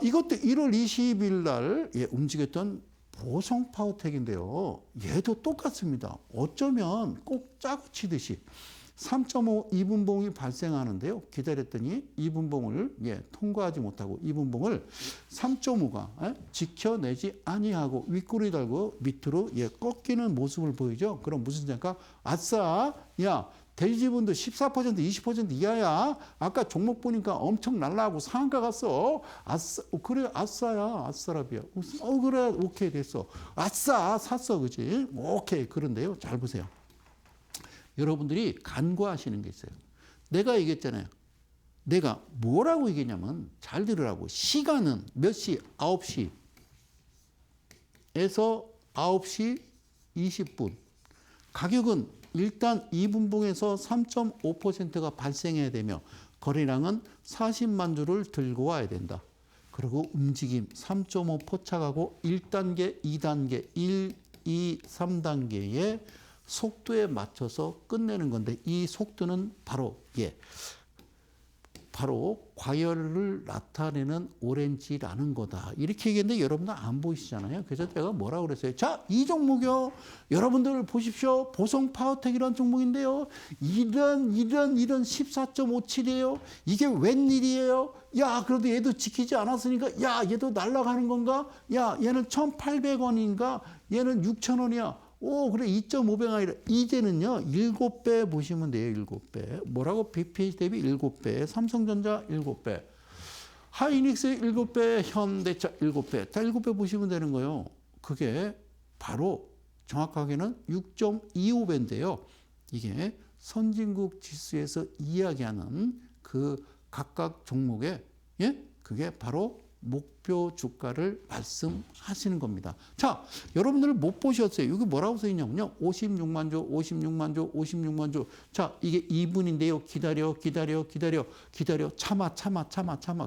이것도 1월 20일 날 움직였던 보성 파워텍인데요. 얘도 똑같습니다. 어쩌면 꼭 짜고 치듯이 3.5 이분봉이 발생하는데요. 기다렸더니 이분봉을 통과하지 못하고 이분봉을 3.5가 지켜내지 아니하고 윗꼬리 달고 밑으로 꺾이는 모습을 보이죠. 그럼 무슨 생각? 아싸, 야 대지분도 14% 20% 이하야. 아까 종목 보니까 엄청 날라가고 상한가 갔어. 아싸, 그래 아싸야 아싸라비야. 그래 오케이 됐어. 아싸 샀어 그지? 오케이. 그런데요 잘 보세요. 여러분들이 간과하시는 게 있어요. 내가 얘기했잖아요. 내가 뭐라고 얘기했냐면 잘 들으라고. 시간은 몇 시? 9시에서 9시 20분. 가격은 일단 이분봉에서 3.5%가 발생해야 되며 거래량은 40만 주를 들고 와야 된다. 그리고 움직임 3.5 포착하고 1단계, 2단계, 1, 2, 3단계의 속도에 맞춰서 끝내는 건데 이 속도는 바로 바로 과열을 나타내는 오렌지라는 거다. 이렇게 얘기했는데 여러분들 안 보이시잖아요. 그래서 제가 뭐라고 그랬어요? 자, 이 종목이요. 여러분들 보십시오. 보성 파워텍이라는 종목인데요. 이런 14.57이에요. 이게 웬일이에요? 야, 그래도 얘도 지키지 않았으니까 야, 얘도 날아가는 건가? 야, 얘는 1,800원인가? 얘는 6,000원이야. 오, 그래, 2.5배가 아니라, 이제는요, 7배 보시면 돼요, 7배. 뭐라고? BPH 대비 7배, 삼성전자 7배, 하이닉스 7배, 현대차 7배. 다 7배 보시면 되는 거예요. 그게 바로 정확하게는 6.25배인데요. 이게 선진국 지수에서 이야기하는 그 각각 종목의, 그게 바로 목표 주가를 말씀하시는 겁니다. 자, 여러분들 못 보셨어요. 여기 뭐라고 써 있냐면요. 56만 주, 56만 주, 56만 주. 자, 이게 2분인데요. 기다려. 참아.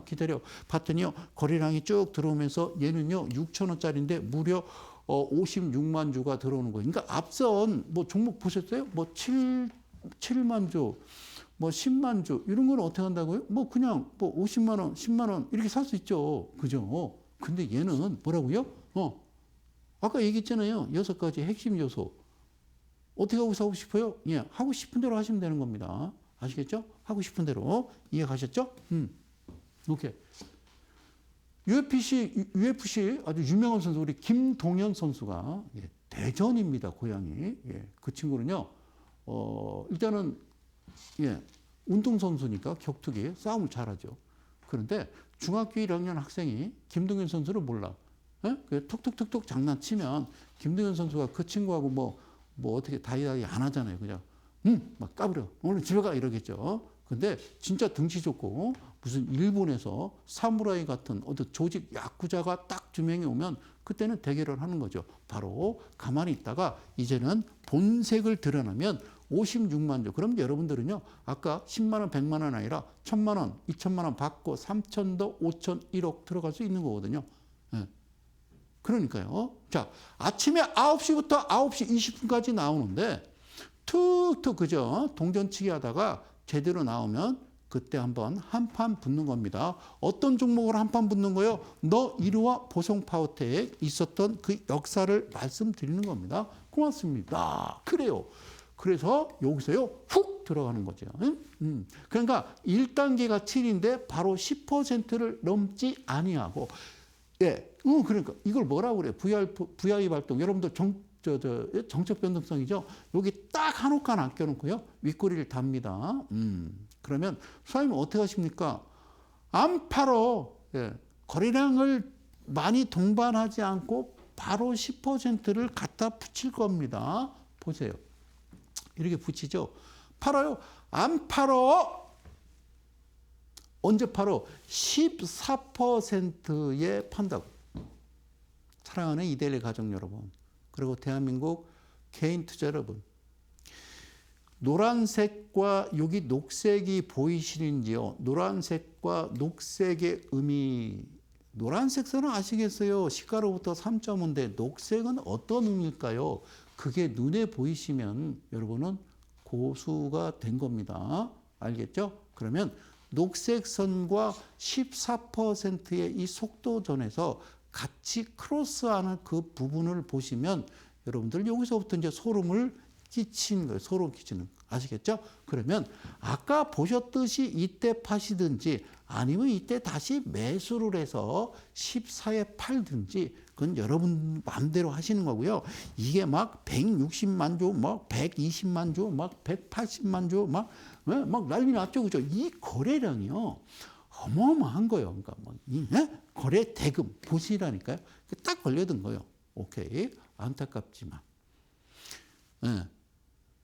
기다려. 봤더니요. 거래량이 쭉 들어오면서 얘는요. 6,000원짜리인데 무려 56만 주가 들어오는 거예요. 그러니까 앞선 뭐 종목 보셨어요? 뭐 7만 주. 뭐 10만 주 이런 건 어떻게 한다고요? 뭐 그냥 뭐 50만 원, 10만 원 이렇게 살 수 있죠. 그죠? 근데 얘는 뭐라고요? 아까 얘기했잖아요. 6가지 핵심 요소. 어떻게 하고 사고 싶어요? 하고 싶은 대로 하시면 되는 겁니다. 아시겠죠? 하고 싶은 대로 이해 가셨죠? 오케이. UFC 아주 유명한 선수 우리 김동현 선수가 대전입니다. 고향이. 그 친구는요. 일단은 운동선수니까 격투기 싸움을 잘하죠. 그런데 중학교 1학년 학생이 김동현 선수를 몰라. 그 톡톡톡톡 장난치면 김동현 선수가 그 친구하고 뭐 어떻게 다이다이 안 하잖아요. 그냥 막 까불어. 오늘 집에 가 이러겠죠. 근데 진짜 등치 좋고 무슨 일본에서 사무라이 같은 어떤 조직 야쿠자가 딱 2명이 오면 그때는 대결을 하는 거죠. 바로 가만히 있다가 이제는 본색을 드러내면 56만 주. 그럼 여러분들은요, 아까 10만 원, 100만 원 아니라 1,000만 원, 2,000만 원 받고 3,000도 5,000, 1억 들어갈 수 있는 거거든요. 그러니까요. 자, 아침에 9시부터 9시 20분까지 나오는데 툭툭 그죠? 동전치기 하다가 제대로 나오면 그때 한번 한판 붙는 겁니다. 어떤 종목으로 한판 붙는 거예요? 너 이리 와 보성 파워텍 있었던 그 역사를 말씀드리는 겁니다. 고맙습니다. 그래요. 그래서 여기서요 훅 들어가는 거죠. 그러니까 1단계가 7인데 바로 10%를 넘지 아니하고 그러니까 이걸 뭐라고 그래요? VI 발동. 여러분들 정책 변동성이죠. 여기 딱 한 옷간 아껴놓고요 윗꼬리를 답니다. 그러면 수사님 어떻게 하십니까? 안 팔어. 거래량을 많이 동반하지 않고 바로 10%를 갖다 붙일 겁니다. 보세요. 이렇게 붙이죠. 팔아요? 안 팔어. 언제 팔어? 14%에 판다고. 사랑하는 이데일리 가족 여러분. 그리고 대한민국 개인 투자 여러분. 노란색과 여기 녹색이 보이시는지요? 노란색과 녹색의 의미. 노란색선은 아시겠어요? 시가로부터 3.5인데 녹색은 어떤 의미일까요? 그게 눈에 보이시면 여러분은 고수가 된 겁니다. 알겠죠? 그러면 녹색선과 14%의 이 속도전에서 같이 크로스하는 그 부분을 보시면 여러분들 여기서부터 이제 소름을 끼치는 거예요. 소름 끼치는 거. 아시겠죠? 그러면 아까 보셨듯이 이때 파시든지 아니면 이때 다시 매수를 해서 14에 팔든지 그건 여러분 마음대로 하시는 거고요. 이게 막 160만 주, 막 120만 주, 막 180만 주, 막 난리 났죠. 그죠? 이 거래량이요. 어마어마한 거예요. 그러니까 뭐 거래 대금 보시라니까요. 딱 걸려든 거예요. 오케이. 안타깝지만. 네.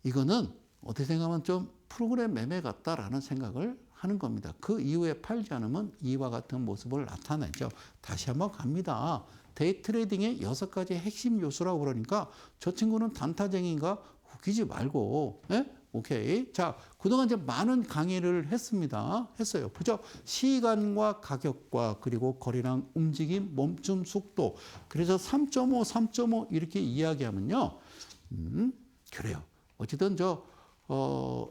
이거는 어떻게 생각하면 좀 프로그램 매매 같다라는 생각을 하는 겁니다. 그 이후에 팔지 않으면 이와 같은 모습을 나타내죠. 다시 한번 갑니다. 데이 트레이딩의 6가지 핵심 요소라고 그러니까 저 친구는 단타쟁이인가 웃기지 말고, 예? 오케이. 자, 그동안 이제 많은 강의를 했어요. 그죠? 시간과 가격과 그리고 거래량 움직임, 멈춤 속도. 그래서 3.5 이렇게 이야기하면요. 그래요. 어쨌든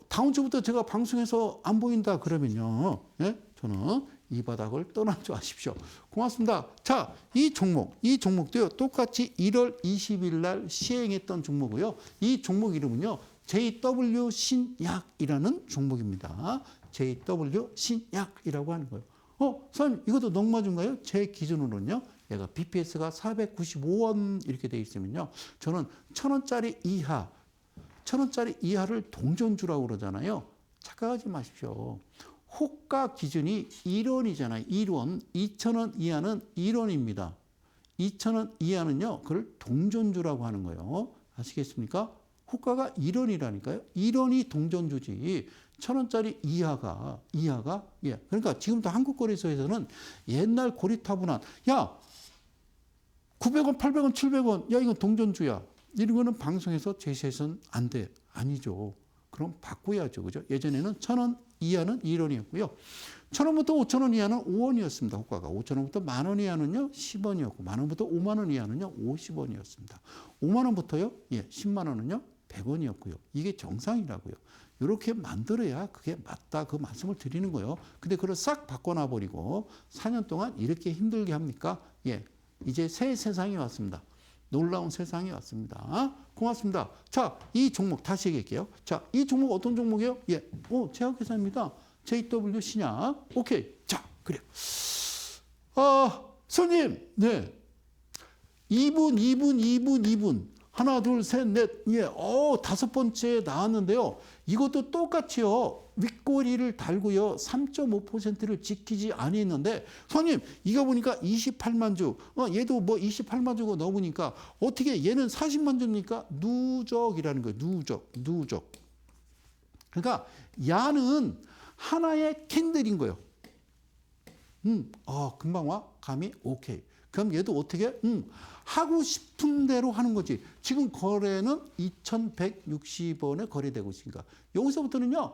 다음 주부터 제가 방송에서 안 보인다 그러면요. 예? 저는 이 바닥을 떠나지 마십시오. 고맙습니다. 자, 이 종목도요. 똑같이 1월 20일 날 시행했던 종목이고요. 이 종목 이름은요. JW 신약이라는 종목입니다. JW 신약이라고 하는 거예요. 선생님, 이것도 너무 맞은가요? 제 기준으로는요. 얘가 BPS가 495원 이렇게 돼 있으면요. 저는 1,000원짜리 이하, 1,000원짜리 이하를 동전주라고 그러잖아요. 착각하지 마십시오. 호가 기준이 1원이잖아요. 1원. 2,000원 이하는 1원입니다. 2,000원 이하는요. 그걸 동전주라고 하는 거예요. 아시겠습니까? 호가가 1원이라니까요. 1원이 동전주지. 1,000원짜리 이하가 예. 그러니까 지금도 한국거래소에서는 옛날 고리타분한 900원, 800원, 700원. 이건 동전주야. 이런 거는 방송에서 제시해서는 안 돼. 아니죠. 그럼 바꿔야죠. 그죠? 예전에는 1,000원 이하는 1원이었고요. 1,000원부터 5,000원 이하는 5원이었습니다. 호가가. 5,000원부터 10,000원 이하는요. 10원이었고 10,000원부터 50,000원 이하는요. 50원이었습니다. 50,000원부터요. 10만 원은요. 100원이었고요. 이게 정상이라고요. 이렇게 만들어야 그게 맞다. 그 말씀을 드리는 거예요. 근데 그걸 싹 바꿔놔 버리고 4년 동안 이렇게 힘들게 합니까? 이제 새 세상이 왔습니다. 놀라운 세상이 왔습니다. 고맙습니다. 자, 이 종목 다시 얘기할게요. 자, 이 종목 어떤 종목이에요? 제약회사입니다. JW 신약. 오케이. 자, 그래요. 손님, 네. 2분. 하나, 둘, 셋, 넷. 5번째 나왔는데요. 이것도 똑같이요. 윗꼬리를 달고요. 3.5%를 지키지 아니했는데 손님 이거 보니까 28만 주. 얘도 뭐 28만 주고 넘으니까 어떻게 얘는 40만 주니까 누적이라는 거예요. 누적. 그러니까 야는 하나의 캔들인 거예요. 금방 와? 감이? 오케이. 그럼 얘도 어떻게? 하고 싶은 대로 하는 거지. 지금 거래는 2,160원에 거래되고 있으니까. 여기서부터는요,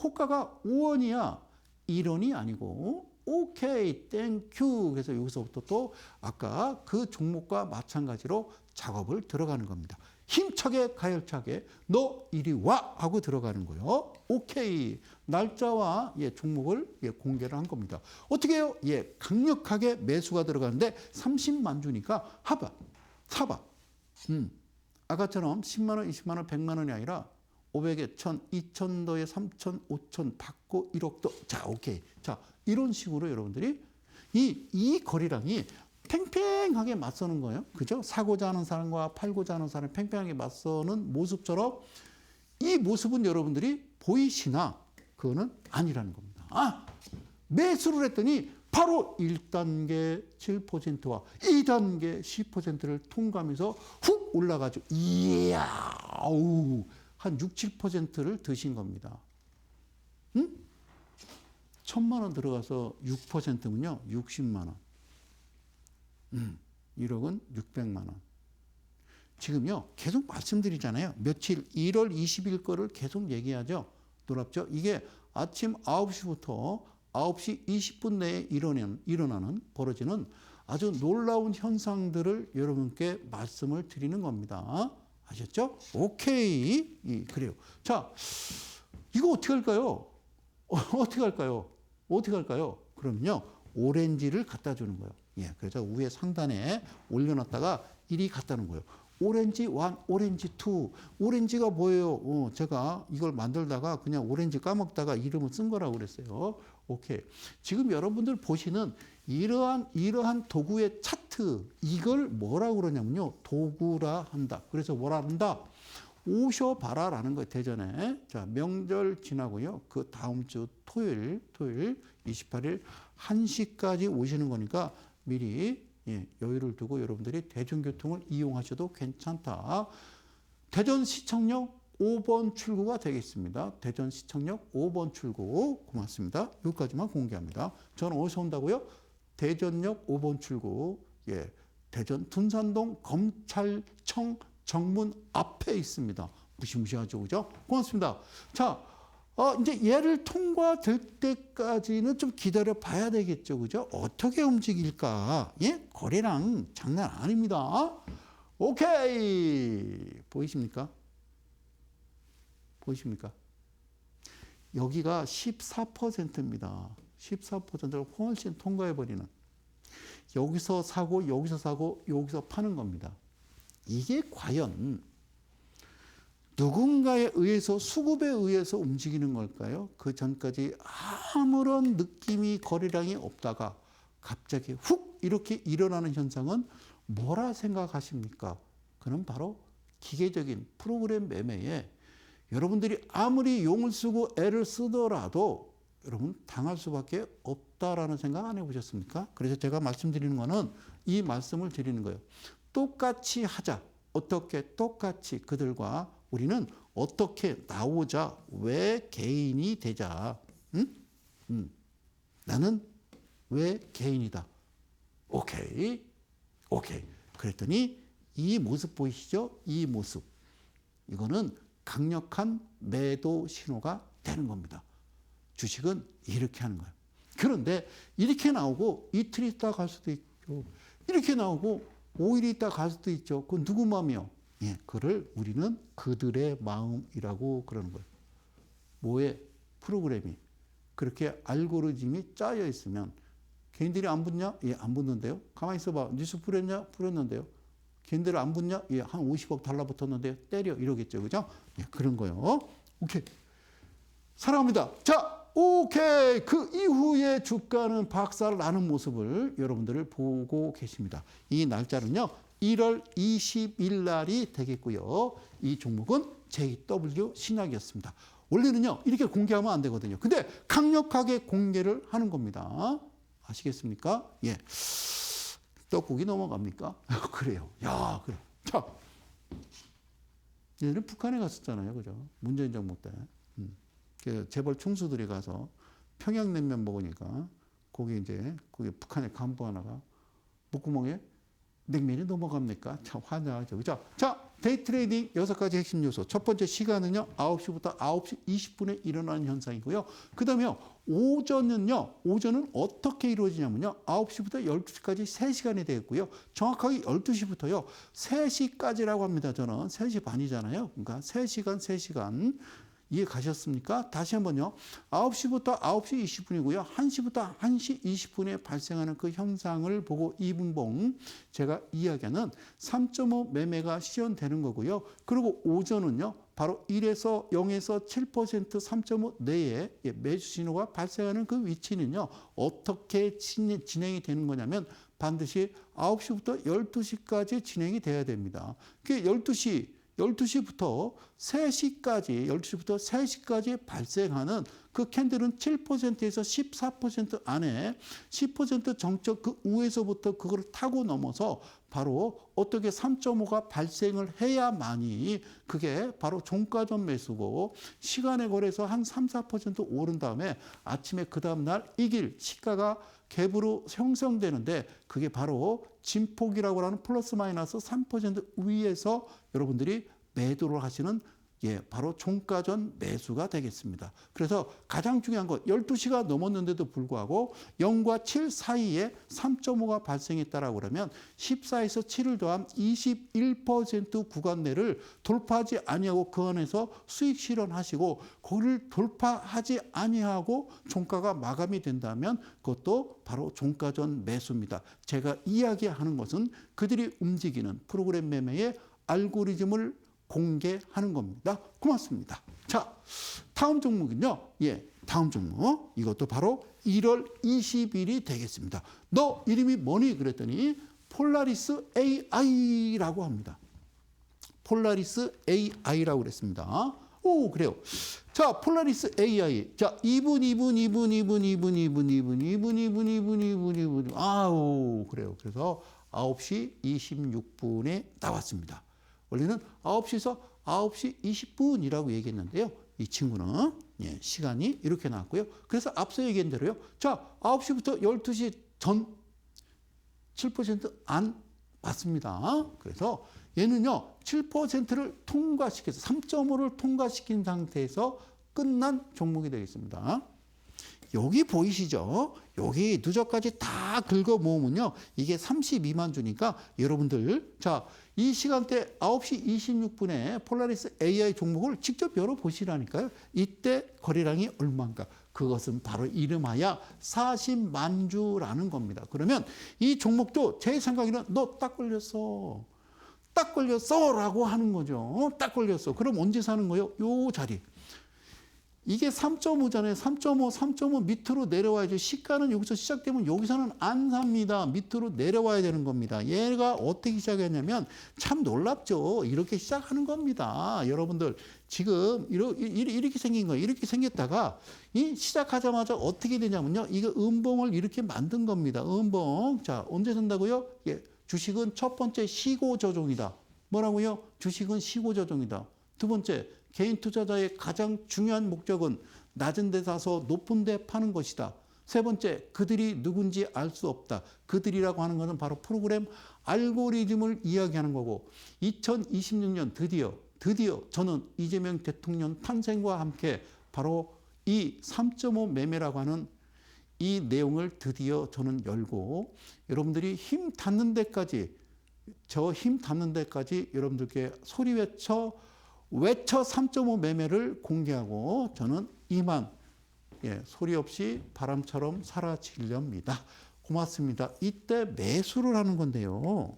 호가가 5원이야. 1원이 아니고. 오케이, 땡큐. 그래서 여기서부터 또 아까 그 종목과 마찬가지로 작업을 들어가는 겁니다. 힘차게 가열차게 너 이리 와 하고 들어가는 거예요. 오케이. 날짜와 종목을 공개를 한 겁니다. 어떻게 해요? 강력하게 매수가 들어가는데 30만 주니까 사봐. 아까처럼 10만 원, 20만 원, 100만 원이 아니라 500에 1,000, 2,000도에 3,000, 5,000 받고 1억도. 자, 오케이. 자, 이런 식으로 여러분들이 이 거래량이 팽팽하게 맞서는 거예요. 그죠? 사고자 하는 사람과 팔고자 하는 사람이 팽팽하게 맞서는 모습처럼 이 모습은 여러분들이 보이시나 그거는 아니라는 겁니다. 매수를 했더니 바로 1단계 7%와 2단계 10%를 통과하면서 훅 올라가죠. 이야, 한 6, 7%를 드신 겁니다. 1,000만 원 들어가서 6%면요, 60만 원. 1억은 600만 원. 지금요, 계속 말씀드리잖아요. 며칠 1월 20일 거를 계속 얘기하죠. 놀랍죠? 이게 아침 9시부터 9시 20분 내에 일어나는 벌어지는 아주 놀라운 현상들을 여러분께 말씀을 드리는 겁니다. 아셨죠? 오케이. 그래요. 자, 이거 어떻게 할까요? 어떻게 할까요? 어떻게 할까요? 그러면요, 오렌지를 갖다 주는 거예요. 예, 그래서 위에 상단에 올려놨다가 이리 갖다 놓은 거예요. 오렌지 1, 오렌지 2. 오렌지가 뭐예요? 제가 이걸 만들다가 그냥 오렌지 까먹다가 이름을 쓴 거라고 그랬어요. 오케이. 지금 여러분들 보시는 이러한 도구의 차트, 이걸 뭐라고 그러냐면요, 도구라 한다. 그래서 뭐라 한다? 오셔봐라 라는 거예요, 대전에. 자, 명절 지나고요, 그 다음 주 토요일 28일 1시까지 오시는 거니까 미리 여유를 두고 여러분들이 대중교통을 이용하셔도 괜찮다. 대전시청역 5번 출구가 되겠습니다. 대전시청역 5번 출구. 고맙습니다. 여기까지만 공개합니다. 저는 어디서 온다고요? 대전역 5번 출구. 예, 대전 둔산동 검찰청 정문 앞에 있습니다. 무시무시하죠, 그죠? 고맙습니다. 자, 이제 얘를 통과될 때까지는 좀 기다려 봐야 되겠죠, 그죠? 어떻게 움직일까? 예, 거래량 장난 아닙니다. 오케이, 보이십니까? 보이십니까? 여기가 14%입니다. 14%를 훨씬 통과해버리는. 여기서 사고, 여기서 사고, 여기서 파는 겁니다. 이게 과연 누군가에 의해서, 수급에 의해서 움직이는 걸까요? 그 전까지 아무런 느낌이, 거래량이 없다가 갑자기 훅 이렇게 일어나는 현상은 뭐라 생각하십니까? 그는 바로 기계적인 프로그램 매매에 여러분들이 아무리 용을 쓰고 애를 쓰더라도 여러분 당할 수밖에 없다라는 생각 안 해보셨습니까? 그래서 제가 말씀드리는 거는 이 말씀을 드리는 거예요. 똑같이 하자. 어떻게 똑같이 그들과 우리는 어떻게 나오자. 왜 개인이 되자. 응? 나는 왜 개인이다. 오케이. 그랬더니 이 모습 보이시죠? 이 모습. 이거는 강력한 매도 신호가 되는 겁니다. 주식은 이렇게 하는 거예요. 그런데 이렇게 나오고 이틀 있다 갈 수도 있고, 이렇게 나오고 5일 있다 갈 수도 있죠. 그건 누구 마음이요? 예, 그를 우리는 그들의 마음이라고 그러는 거예요. 뭐에? 프로그램이. 그렇게 알고리즘이 짜여 있으면 개인들이 안 붙냐? 예, 안 붙는데요. 가만히 있어봐. 뉴스 뿌렸냐? 뿌렸는데요. 걔네들 안 붙냐? 예, 한 50억 달라붙었는데 때려. 이러겠죠. 그죠? 예, 그런 거요. 오케이. 사랑합니다. 자, 오케이. 그 이후에 주가는 박살을 나는 모습을 여러분들을 보고 계십니다. 이 날짜는요, 1월 20일 날이 되겠고요. 이 종목은 JW 신약이었습니다. 원래는요, 이렇게 공개하면 안 되거든요. 근데 강력하게 공개를 하는 겁니다. 아시겠습니까? 예. 떡국이 넘어갑니까? 그래요. 야, 그래. 자, 얘는 북한에 갔었잖아요, 그죠? 문재인 정부 때. 그 재벌 총수들이 가서 평양냉면 먹으니까 거기 북한의 간부 하나가 목구멍에 냉면이 넘어갑니까? 참 환장하죠, 그죠? 자, 데이 트레이딩 6가지 핵심 요소. 첫 번째 시간은요, 9시부터 9시 20분에 일어나는 현상이고요. 그 다음에요, 오전은 어떻게 이루어지냐면요, 9시부터 12시까지 3시간이 되겠고요. 정확하게 12시부터요, 3시까지라고 합니다. 저는 3시 반이잖아요. 그러니까 3시간. 이해 가셨습니까? 다시 한번요. 9시부터 9시 20분이고요. 1시부터 1시 20분에 발생하는 그 현상을 보고 이분봉 제가 이야기하는 3.5 매매가 시연되는 거고요. 그리고 오전은요. 바로 1에서 0에서 7% 3.5 내에 매수 신호가 발생하는 그 위치는요. 어떻게 진행이 되는 거냐면 반드시 9시부터 12시까지 진행이 돼야 됩니다. 그게 12시부터 3시까지 발생하는 그 캔들은 7%에서 14% 안에 10% 정적 그 우에서부터 그걸 타고 넘어서 바로 어떻게 3.5가 발생을 해야만이 그게 바로 종가전 매수고 시간에 걸해서 한 3, 4% 오른 다음에 아침에 그 다음날 이길 시가가 갭으로 형성되는데 그게 바로 진폭이라고 하는 플러스 마이너스 3% 위에서 여러분들이 매도를 하시는 바로 종가전 매수가 되겠습니다. 그래서 가장 중요한 건 12시가 넘었는데도 불구하고 0과 7 사이에 3.5가 발생했다라고 그러면 14에서 7을 더한 21% 구간 내를 돌파하지 아니하고 그 안에서 수익 실현하시고 거기를 돌파하지 아니하고 종가가 마감이 된다면 그것도 바로 종가전 매수입니다. 제가 이야기하는 것은 그들이 움직이는 프로그램 매매의 알고리즘을 공개하는 겁니다. 고맙습니다. 자, 다음 종목은요. 다음 종목. 이것도 바로 1월 20일이 되겠습니다. 너 이름이 뭐니? 그랬더니 폴라리스 AI라고 합니다. 폴라리스 AI라고 그랬습니다. 오, 그래요. 자, 폴라리스 AI. 자, 2분. 아우, 그래요. 그래서 9시 26분에 나왔습니다. 원래는 9시에서 9시 20분이라고 얘기했는데요. 이 친구는 시간이 이렇게 나왔고요. 그래서 앞서 얘기한 대로요. 자, 9시부터 12시 전 7% 안 맞습니다. 그래서 얘는요. 7%를 통과시켜서 3.5를 통과시킨 상태에서 끝난 종목이 되겠습니다. 여기 보이시죠? 여기 누적까지 다 긁어 모으면요. 이게 32만 주니까 여러분들 자, 이 시간대 9시 26분에 폴라리스 AI 종목을 직접 열어보시라니까요. 이때 거래량이 얼마인가? 그것은 바로 이름하여 40만 주라는 겁니다. 그러면 이 종목도 제 생각에는 너 딱 걸렸어. 딱 걸렸어 라고 하는 거죠. 딱 걸렸어. 그럼 언제 사는 거예요? 요 자리. 이게 3.5잖아요. 3.5 밑으로 내려와야죠. 시가는 여기서 시작되면 여기서는 안 삽니다. 밑으로 내려와야 되는 겁니다. 얘가 어떻게 시작했냐면 참 놀랍죠. 이렇게 시작하는 겁니다. 여러분들 지금 이렇게 생긴 거예요. 이렇게 생겼다가 이 시작하자마자 어떻게 되냐면요. 이거 음봉을 이렇게 만든 겁니다. 음봉. 자, 언제 산다고요? 주식은 첫 번째 시고 조종이다. 뭐라고요? 주식은 시고 조종이다. 두 번째, 개인 투자자의 가장 중요한 목적은 낮은 데 사서 높은 데 파는 것이다. 세 번째, 그들이 누군지 알 수 없다. 그들이라고 하는 것은 바로 프로그램 알고리즘을 이야기하는 거고 2026년 드디어 저는 이재명 대통령 탄생과 함께 바로 이 3.5 매매라고 하는 이 내용을 드디어 저는 열고 여러분들이 힘 닿는 데까지 여러분들께 소리 외쳐 3.5 매매를 공개하고 저는 이만 소리 없이 바람처럼 사라지렵니다. 고맙습니다. 이때 매수를 하는 건데요.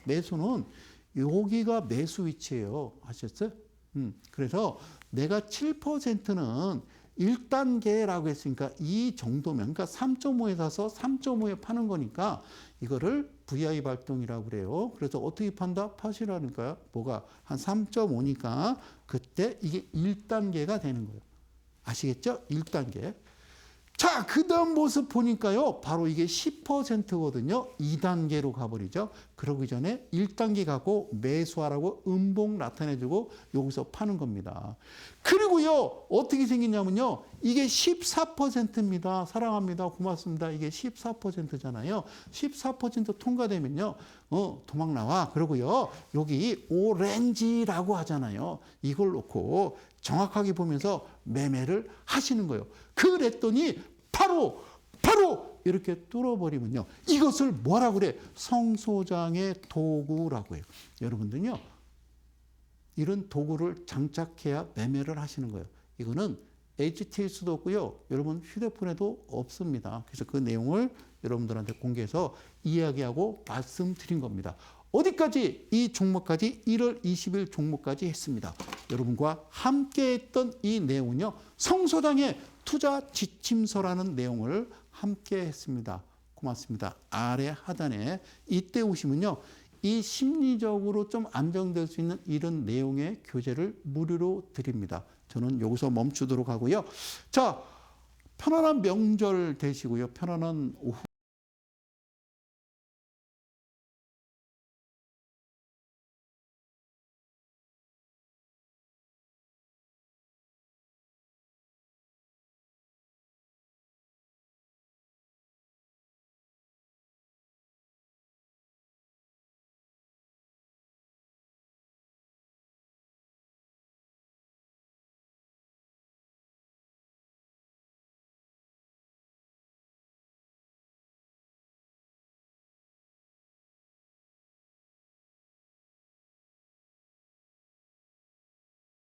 매수는 여기가 매수 위치예요. 아셨어요? 그래서 내가 7%는 1단계라고 했으니까 이 정도면 그러니까 3.5에 사서 3.5에 파는 거니까 이거를 VI 발동이라고 그래요. 그래서 어떻게 판다? 파시라니까요. 뭐가 한 3.5니까 그때 이게 1단계가 되는 거예요. 아시겠죠? 1단계. 자, 그 다음 모습 보니까요. 바로 이게 10%거든요. 2단계로 가버리죠. 그러기 전에 1단계 가고 매수하라고 음봉 나타내주고 여기서 파는 겁니다. 그리고요. 어떻게 생기냐면요. 이게 14%입니다. 사랑합니다. 고맙습니다. 이게 14%잖아요. 14% 통과되면요. 도망 나와. 그러고요. 여기 오렌지라고 하잖아요. 이걸 놓고 정확하게 보면서 매매를 하시는 거예요. 그랬더니 바로 이렇게 뚫어버리면요. 이것을 뭐라고 그래? 성소장의 도구라고 해요. 여러분들요. 이런 도구를 장착해야 매매를 하시는 거예요. 이거는 HTS도 없고요. 여러분 휴대폰에도 없습니다. 그래서 그 내용을 여러분들한테 공개해서 이야기하고 말씀드린 겁니다. 어디까지? 이 종목까지 1월 20일 종목까지 했습니다. 여러분과 함께 했던 이 내용은요. 성소장의 투자 지침서라는 내용을 함께 했습니다. 고맙습니다. 아래 하단에 이때 오시면요. 이 심리적으로 좀 안정될 수 있는 이런 내용의 교재를 무료로 드립니다. 저는 여기서 멈추도록 하고요. 자, 편안한 명절 되시고요. 편안한 오후